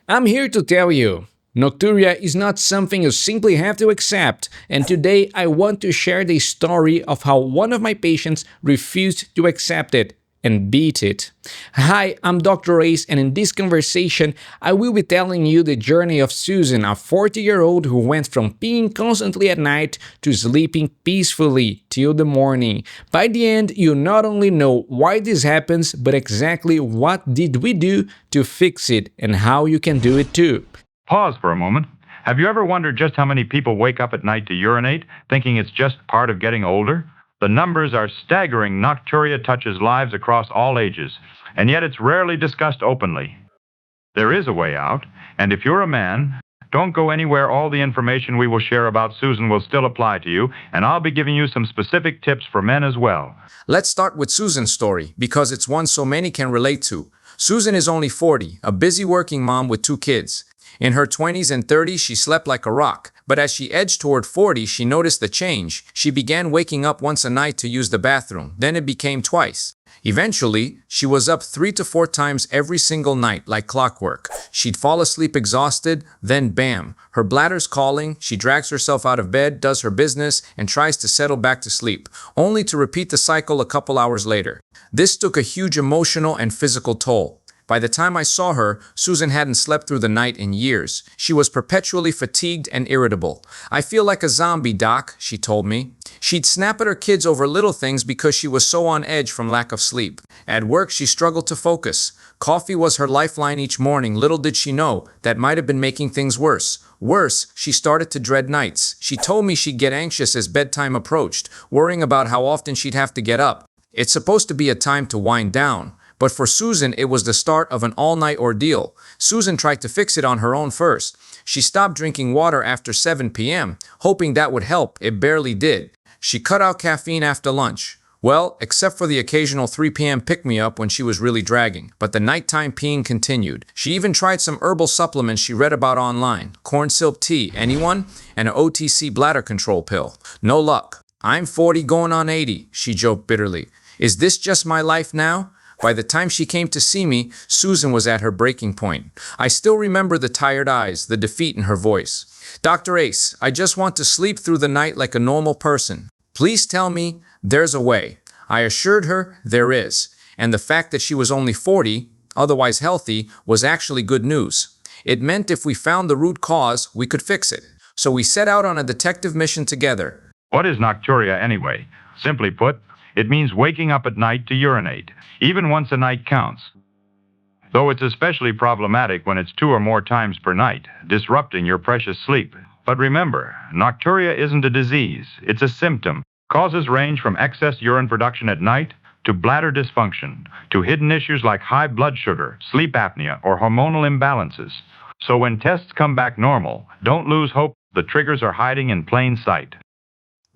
I'm here to tell you, Nocturia is not something you simply have to accept, and today I want to share the story of how one of my patients refused to accept it and beat it. Hi, I'm Dr. Ace, and in this conversation, I will be telling you the journey of Susan, a 40-year-old who went from peeing constantly at night to sleeping peacefully till the morning. By the end, you not only know why this happens, but exactly what did we do to fix it and how you can do it too. Pause for a moment. Have you ever wondered just how many people wake up at night to urinate, thinking it's just part of getting older? The numbers are staggering. Nocturia touches lives across all ages, and yet it's rarely discussed openly. There is a way out, and if you're a man, don't go anywhere. All the information we will share about Susan will still apply to you, and I'll be giving you some specific tips for men as well. Let's start with Susan's story, because it's one so many can relate to. Susan is only 40, a busy working mom with 2 kids. In her 20s and 30s, she slept like a rock. But as she edged toward 40, she noticed the change. She began waking up once a night to use the bathroom. Then it became twice. Eventually, she was up 3 to 4 times every single night, like clockwork. She'd fall asleep exhausted, then bam, her bladder's calling, she drags herself out of bed, does her business, and tries to settle back to sleep, only to repeat the cycle a couple hours later. This took a huge emotional and physical toll. By the time I saw her, Susan hadn't slept through the night in years. She was perpetually fatigued and irritable. "I feel like a zombie, Doc," she told me. She'd snap at her kids over little things because she was so on edge from lack of sleep. At work, she struggled to focus. Coffee was her lifeline each morning. Little did she know that might have been making things worse. Worse, she started to dread nights. She told me she'd get anxious as bedtime approached, worrying about how often she'd have to get up. It's supposed to be a time to wind down. But for Susan, it was the start of an all-night ordeal. Susan tried to fix it on her own first. She stopped drinking water after 7 p.m., hoping that would help. It barely did. She cut out caffeine after lunch. Well, except for the occasional 3 p.m. pick-me-up when she was really dragging. But the nighttime peeing continued. She even tried some herbal supplements she read about online. Corn silk tea, anyone? And an OTC bladder control pill. No luck. "I'm 40 going on 80, she joked bitterly. "Is this just my life now?" By the time she came to see me, Susan was at her breaking point. I still remember the tired eyes, the defeat in her voice. "Dr. Ace, I just want to sleep through the night like a normal person. Please tell me there's a way." I assured her there is, and the fact that she was only 40, otherwise healthy, was actually good news. It meant if we found the root cause, we could fix it. So we set out on a detective mission together. What is nocturia anyway? Simply put, it means waking up at night to urinate. Even once a night counts. Though it's especially problematic when it's 2 or more times per night, disrupting your precious sleep. But remember, nocturia isn't a disease, it's a symptom. Causes range from excess urine production at night to bladder dysfunction, to hidden issues like high blood sugar, sleep apnea, or hormonal imbalances. So when tests come back normal, don't lose hope. The triggers are hiding in plain sight.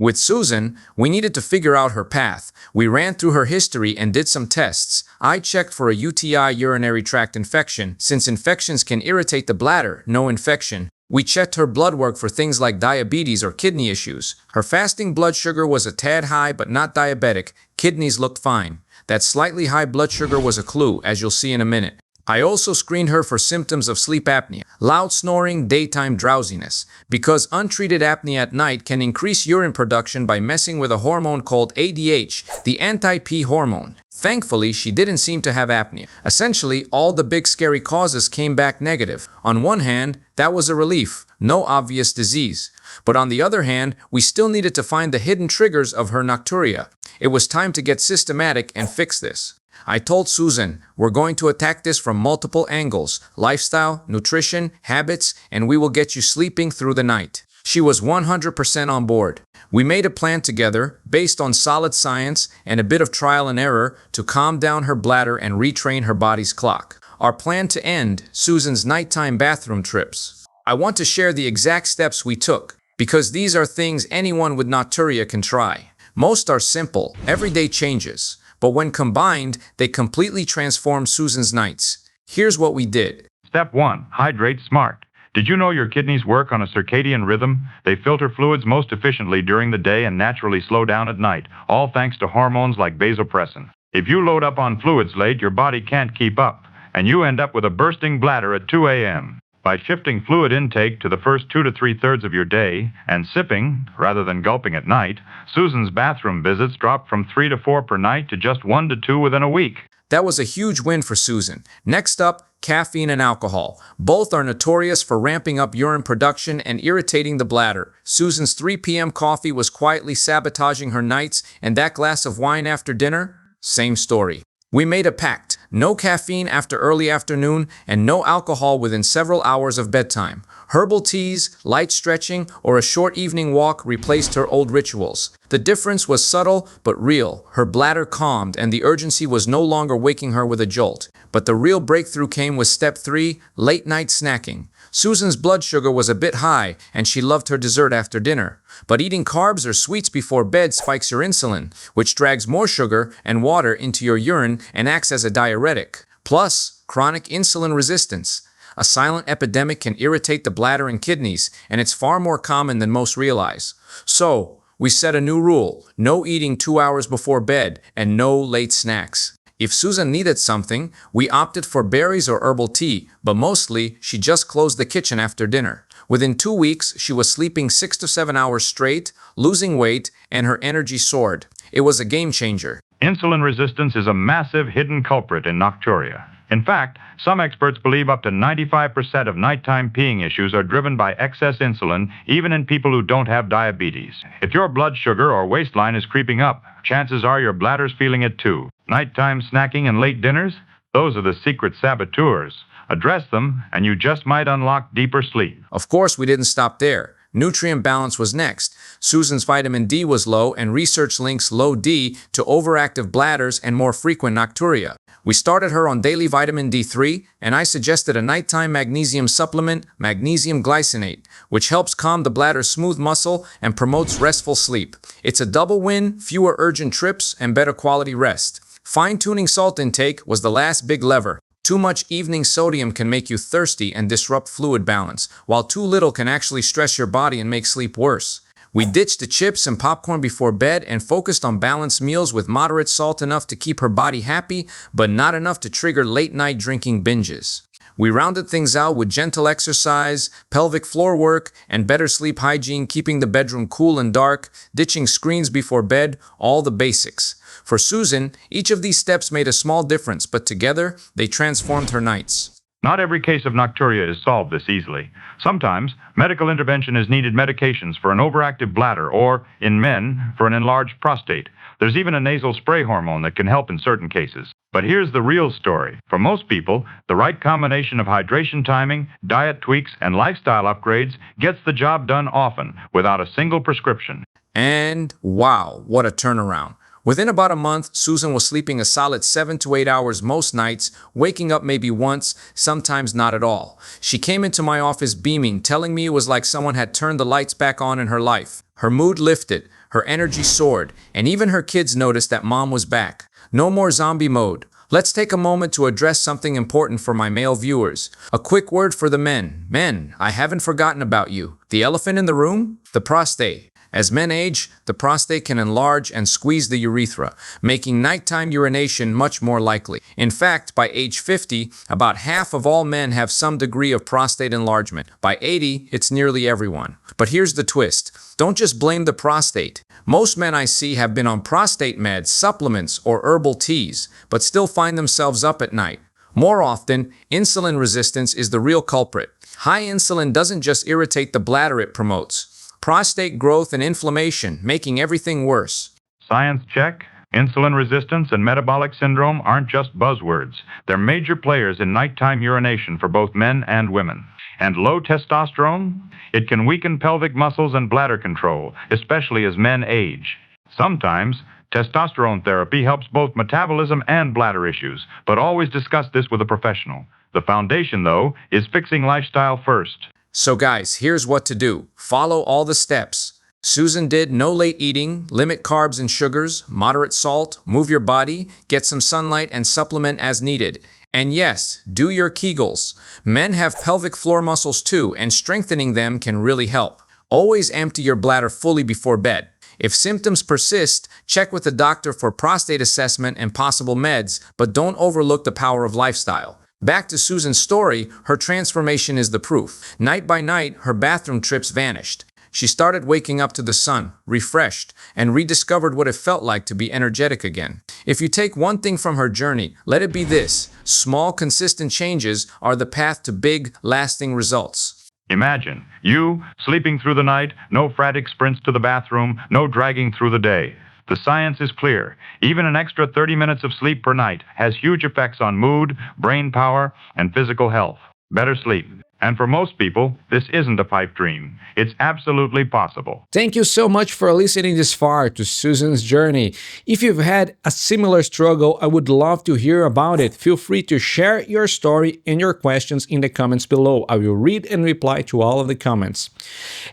With Susan, we needed to figure out her path. We ran through her history and did some tests. I checked for a UTI, urinary tract infection. Since infections can irritate the bladder, no infection. We checked her blood work for things like diabetes or kidney issues. Her fasting blood sugar was a tad high but not diabetic. Kidneys looked fine. That slightly high blood sugar was a clue, as you'll see in a minute. I also screened her for symptoms of sleep apnea, loud snoring, daytime drowsiness, because untreated apnea at night can increase urine production by messing with a hormone called ADH, the anti-pee hormone. Thankfully, she didn't seem to have apnea. Essentially, all the big scary causes came back negative. On one hand, that was a relief, no obvious disease. But on the other hand, we still needed to find the hidden triggers of her nocturia. It was time to get systematic and fix this. I told Susan, we're going to attack this from multiple angles: lifestyle, nutrition, habits, and we will get you sleeping through the night. She was 100% on board. We made a plan together, based on solid science and a bit of trial and error, to calm down her bladder and retrain her body's clock. Our plan to end Susan's nighttime bathroom trips. I want to share the exact steps we took, because these are things anyone with nocturia can try. Most are simple, everyday changes. But when combined, they completely transform Susan's nights. Here's what we did. Step 1. Hydrate smart. Did you know your kidneys work on a circadian rhythm? They filter fluids most efficiently during the day and naturally slow down at night, all thanks to hormones like vasopressin. If you load up on fluids late, your body can't keep up. and you end up with a bursting bladder at 2 a.m. By shifting fluid intake to the first 2 to 3/3 of your day and sipping rather than gulping at night, Susan's bathroom visits dropped from 3 to 4 per night to just 1 to 2 within a week. That was a huge win for Susan. Next up, caffeine and alcohol. Both are notorious for ramping up urine production and irritating the bladder. Susan's 3 p.m. coffee was quietly sabotaging her nights, and that glass of wine after dinner? Same story. We made a pact. No caffeine after early afternoon and no alcohol within several hours of bedtime. Herbal teas, light stretching, or a short evening walk replaced her old rituals. The difference was subtle but real. Her bladder calmed and the urgency was no longer waking her with a jolt. But the real breakthrough came with step 3, late night snacking. Susan's blood sugar was a bit high and she loved her dessert after dinner. But eating carbs or sweets before bed spikes your insulin, which drags more sugar and water into your urine and acts as a diuretic. Plus, chronic insulin resistance. A silent epidemic can irritate the bladder and kidneys, and it's far more common than most realize. So, we set a new rule: no eating 2 hours before bed and no late snacks. If Susan needed something, we opted for berries or herbal tea, but mostly she just closed the kitchen after dinner. Within 2 weeks, she was sleeping 6 to 7 hours straight, losing weight, and her energy soared. It was a game changer. Insulin resistance is a massive hidden culprit in Nocturia. In fact, some experts believe up to 95% of nighttime peeing issues are driven by excess insulin, even in people who don't have diabetes. If your blood sugar or waistline is creeping up, chances are your bladder's feeling it too. Nighttime snacking and late dinners? Those are the secret saboteurs. Address them, and you just might unlock deeper sleep. Of course, we didn't stop there. Nutrient balance was next. Susan's vitamin D was low, and research links low D to overactive bladders and more frequent nocturia. We started her on daily vitamin D3, and I suggested a nighttime magnesium supplement, magnesium glycinate, which helps calm the bladder's smooth muscle and promotes restful sleep. It's a double win: fewer urgent trips and better quality rest. Fine-tuning salt intake was the last big lever. Too much evening sodium can make you thirsty and disrupt fluid balance, while too little can actually stress your body and make sleep worse. We ditched the chips and popcorn before bed and focused on balanced meals with moderate salt, enough to keep her body happy, but not enough to trigger late-night drinking binges. We rounded things out with gentle exercise, pelvic floor work, and better sleep hygiene, keeping the bedroom cool and dark, ditching screens before bed, all the basics. For Susan, each of these steps made a small difference, but together, they transformed her nights. Not every case of nocturia is solved this easily. Sometimes, medical intervention is needed: medications for an overactive bladder or, in men, for an enlarged prostate. There's even a nasal spray hormone that can help in certain cases. But here's the real story. For most people, the right combination of hydration timing, diet tweaks, and lifestyle upgrades gets the job done often, without a single prescription. And wow, what a turnaround. Within about a month, Susan was sleeping a solid 7 to 8 hours most nights, waking up maybe once, sometimes not at all. She came into my office beaming, telling me it was like someone had turned the lights back on in her life. Her mood lifted, her energy soared, and even her kids noticed that mom was back. No more zombie mode. Let's take a moment to address something important for my male viewers. A quick word for the men. Men, I haven't forgotten about you. The elephant in the room? The prostate. As men age, the prostate can enlarge and squeeze the urethra, making nighttime urination much more likely. In fact, by age 50, about half of all men have some degree of prostate enlargement. By 80, it's nearly everyone. But here's the twist. Don't just blame the prostate. Most men I see have been on prostate meds, supplements, or herbal teas, but still find themselves up at night. More often, insulin resistance is the real culprit. High insulin doesn't just irritate the bladder, it promotes prostate growth and inflammation, making everything worse. Science check. Insulin resistance and metabolic syndrome aren't just buzzwords. They're major players in nighttime urination for both men and women. And low testosterone? It can weaken pelvic muscles and bladder control, especially as men age. Sometimes, testosterone therapy helps both metabolism and bladder issues, but always discuss this with a professional. The foundation, though, is fixing lifestyle first. So guys, here's what to do. Follow all the steps. Susan did no late eating, limit carbs and sugars, moderate salt, move your body, get some sunlight, and supplement as needed. And yes, do your Kegels. Men have pelvic floor muscles too, and strengthening them can really help. Always empty your bladder fully before bed. If symptoms persist, check with the doctor for prostate assessment and possible meds, but don't overlook the power of lifestyle. Back to Susan's story, her transformation is the proof. Night by night, her bathroom trips vanished. She started waking up to the sun, refreshed, and rediscovered what it felt like to be energetic again. If you take one thing from her journey, let it be this: small, consistent changes are the path to big, lasting results. Imagine you sleeping through the night, no frantic sprints to the bathroom, no dragging through the day. The science is clear. Even an extra 30 minutes of sleep per night has huge effects on mood, brain power, and physical health. Better sleep. And for most people, this isn't a pipe dream. It's absolutely possible. Thank you so much for listening this far to Susan's journey. If you've had a similar struggle, I would love to hear about it. Feel free to share your story and your questions in the comments below. I will read and reply to all of the comments.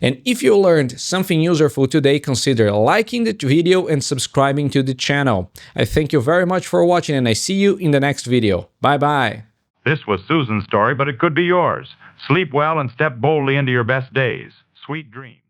And if you learned something useful today, consider liking the video and subscribing to the channel. I thank you very much for watching, and I see you in the next video. Bye-bye. This was Susan's story, but it could be yours. Sleep well and step boldly into your best days. Sweet dreams.